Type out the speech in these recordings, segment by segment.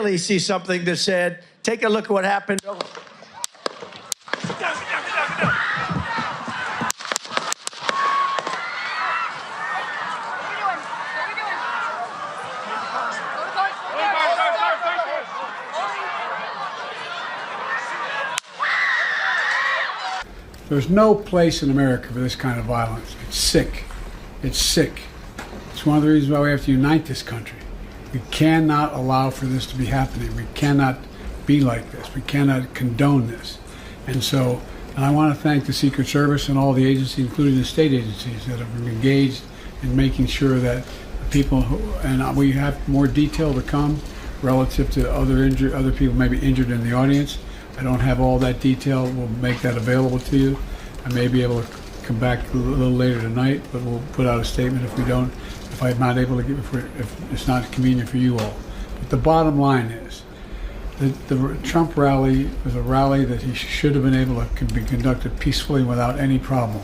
see something that said, take a look at what happened. There's no place in America for this kind of violence. It's sick. It's sick. It's one of the reasons why we have to unite this country. We cannot allow for this to be happening. We cannot be like this. We cannot condone this. And I want to thank the Secret Service and all the agencies, including the state agencies, that have been engaged in making sure that people and we have more detail to come relative to other people maybe injured in the audience. I don't have all that detail. We'll make that available to you. I may be able to come back a little later tonight, but we'll put out a statement if I'm not able to if it's not convenient for you all. But the bottom line is that the Trump rally was a rally that he should have been able to be conducted peacefully without any problem.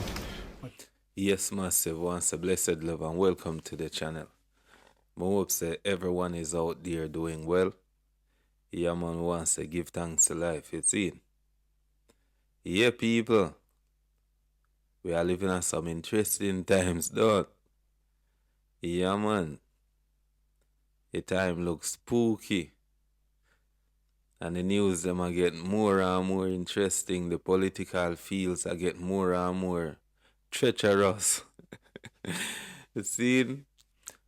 Yes, massive. Once a blessed love and welcome to the channel. I hope say everyone is out there doing well. Yeah, man, wants to give thanks to life. It's in. Yeah, people. We are living in some interesting times, dog. Yeah, man. The time looks spooky. And the news them are getting more and more interesting. The political fields are getting more and more treacherous. See?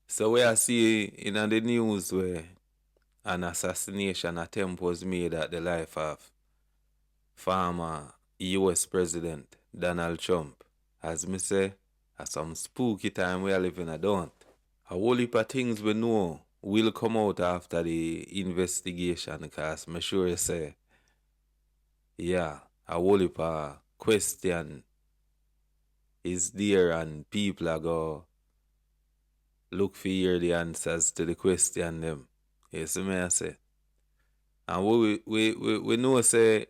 So we are seeing in the news where an assassination attempt was made at the life of former US President Donald Trump. As me say, at some spooky time we are living a don't. A whole heap of things we know will come out after the investigation, because I'm sure you say, yeah, a whole heap of question is there and people are go look for hear the answers to the question them. You see me I say. And we know say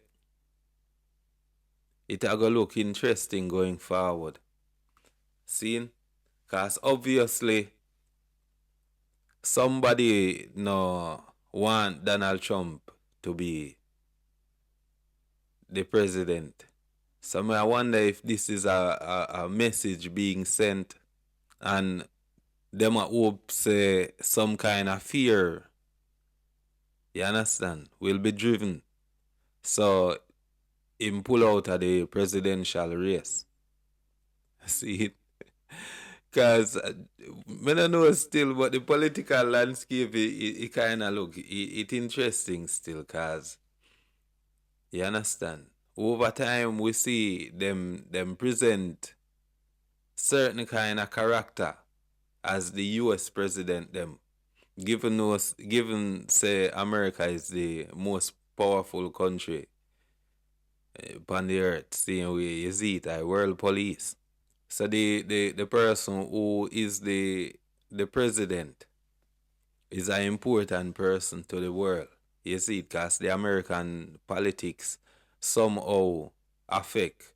it are going to look interesting going forward. See? Because obviously somebody no want Donald Trump to be the president. So I wonder if this is a message being sent and them hope say some kind of fear, you understand, will be driven. So him pull out of the presidential race. See it? Because I don't know still, but the political landscape, it kind of look, it interesting still, because, you understand, over time we see them present certain kind of character as the US president them. Given say America is the most powerful country upon the earth, seeing we you see it, world police. So the person who is the president is an important person to the world. You see it, because the American politics somehow affect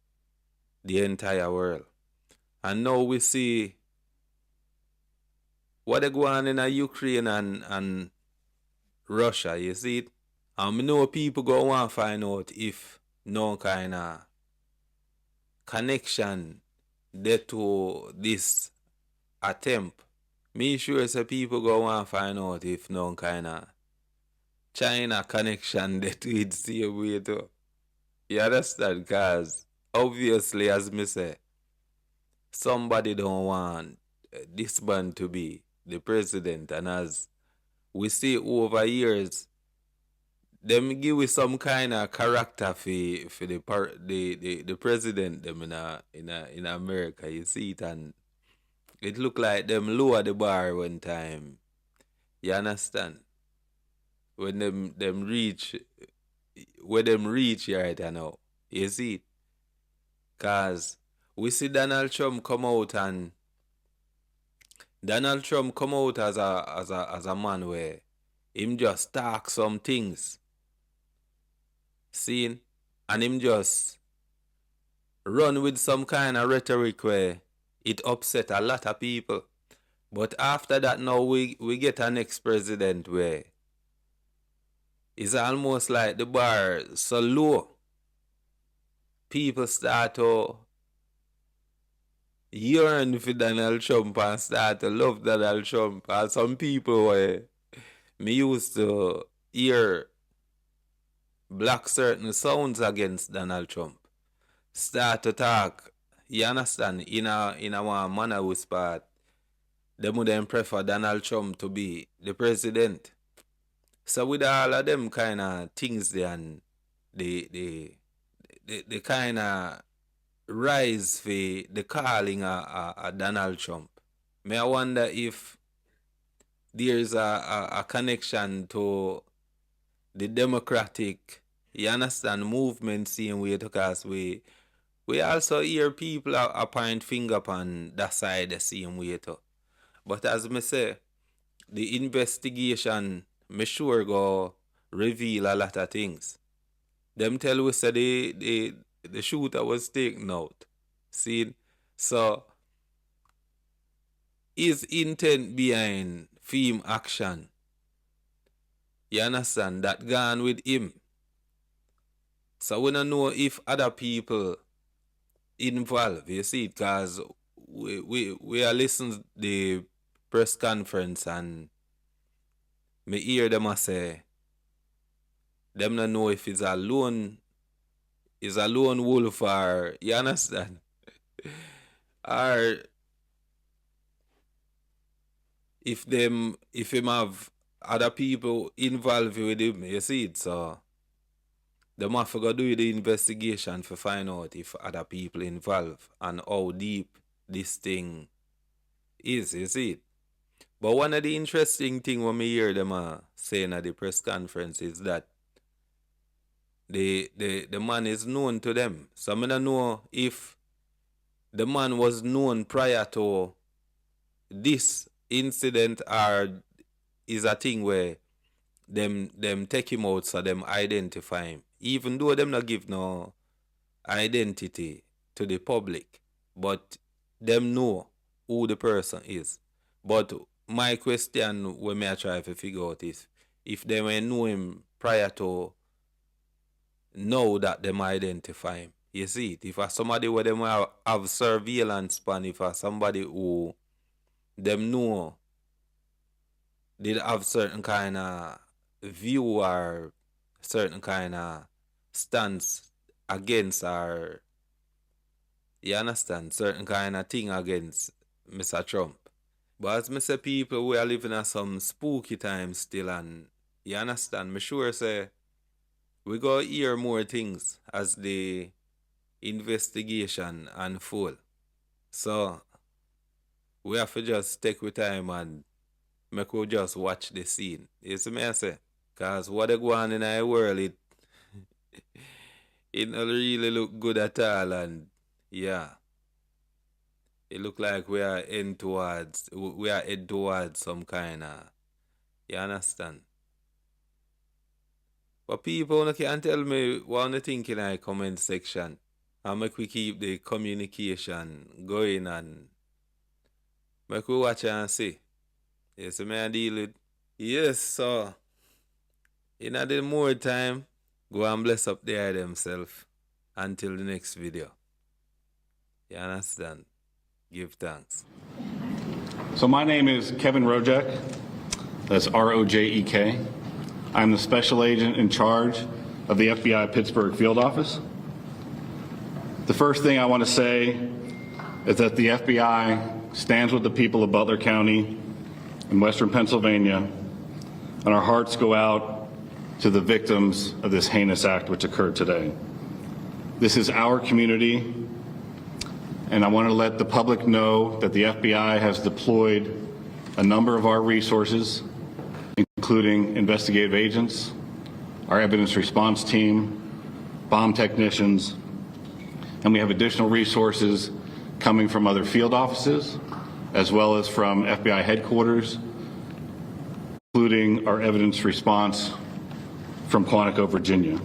the entire world. And now we see what they go on in Ukraine and Russia, you see it? And I know people go want to find out if no kind of connection there to this attempt. Me sure say people go want to find out if no kind of China connection there to it same way too. You understand? Because obviously, as me say, somebody don't want this man to be the president, and as we see over years, them give we some kind of character for the president them in America. You see it, and it look like them lower the bar one time. You understand? When them reach where them reach right now. You see it? Cause we see Donald Trump come out as a man where him just talk some things. Seen? And him just run with some kind of rhetoric where it upset a lot of people. But after that now we get an ex-president where it's almost like the bar so low. People start to yearn for Donald Trump and start to love Donald Trump. And some people me used to hear black certain sounds against Donald Trump start to talk, you understand, in a one manner whisper, them would then prefer Donald Trump to be the president. So with all of them kind of things there, and the kind of rise for the calling a Donald Trump, may I wonder if there's a connection to the Democratic, you understand, movement same way, because we also hear people a point finger upon that side the same way too. But as me say, the investigation, me sure go reveal a lot of things. Them tell we say the shooter was taken out. See? So his intent behind film action, you understand, that gone with him. So we don't know if other people involved, you see, because we are listening the press conference and me hear them a say, them don't know if it's a lone wolf, or, you understand, or if him have other people involved with him, you see it. So them have to go do the investigation to find out if other people involved and how deep this thing is, you see it. But one of the interesting things when me hear them saying at the press conference is that the man is known to them. So I don't know if the man was known prior to this incident, or is a thing where them take him out so them identify him. Even though them not give no identity to the public, but them know who the person is. But my question when me I try to figure out is if they may know him prior to know that them identify him. You see it. If somebody where them have surveillance span, if somebody who them know did have certain kind of view or certain kind of stance against, or you understand, certain kind of thing against Mr. Trump. But as me say, people, we are living in some spooky times still, and you understand, me sure say we go hear more things as the investigation unfold. So we have to just take with time and make we just watch the scene. You see me I say? Because what they go on in our world, it don't really look good at all, and yeah. It look like we are heading towards some kind of, you understand? But people can tell me what they think in the comment section, and make we keep the communication going, and make we watch and see. Yes, may I deal with? Yes, so in a little more time, go and bless up there themselves until the next video. You understand? Give thanks. So my name is Kevin Rojek. That's R-O-J-E-K. I'm the special agent in charge of the FBI Pittsburgh field office. The first thing I want to say is that the FBI stands with the people of Butler County in Western Pennsylvania, and our hearts go out to the victims of this heinous act which occurred today. This is our community, and I want to let the public know that the FBI has deployed a number of our resources, including investigative agents, our evidence response team, bomb technicians, and we have additional resources coming from other field offices, as well as from FBI headquarters, including our evidence response from Quantico, Virginia.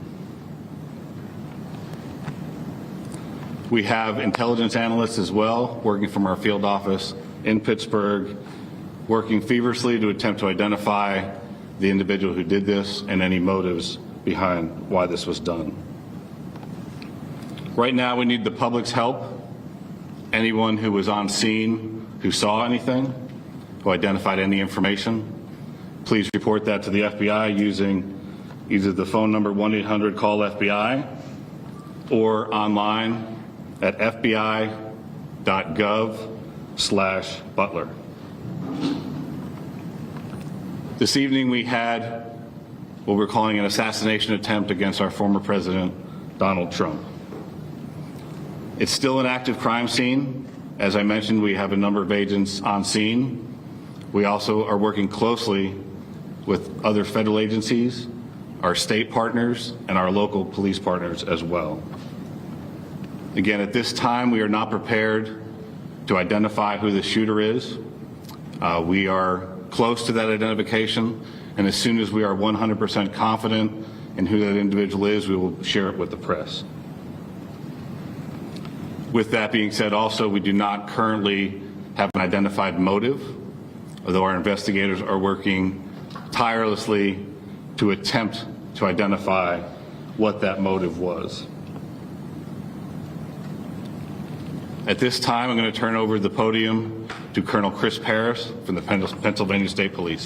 We have intelligence analysts as well, working from our field office in Pittsburgh, working feverishly to attempt to identify the individual who did this and any motives behind why this was done. Right now, we need the public's help. Anyone who was on scene, who saw anything, who identified any information, please report that to the FBI using either the phone number 1-800-CALL-FBI or online at fbi.gov/Butler. This evening we had what we're calling an assassination attempt against our former president, Donald Trump. It's still an active crime scene. As I mentioned, we have a number of agents on scene. We also are working closely with other federal agencies, our state partners, and our local police partners as well. Again, at this time, we are not prepared to identify who the shooter is. We are close to that identification, and as soon as we are 100% confident in who that individual is, we will share it with the press. With that being said, also, we do not currently have an identified motive, although our investigators are working tirelessly to attempt to identify what that motive was. At this time, I'm going to turn over the podium to Colonel Chris Paris from the Pennsylvania State Police.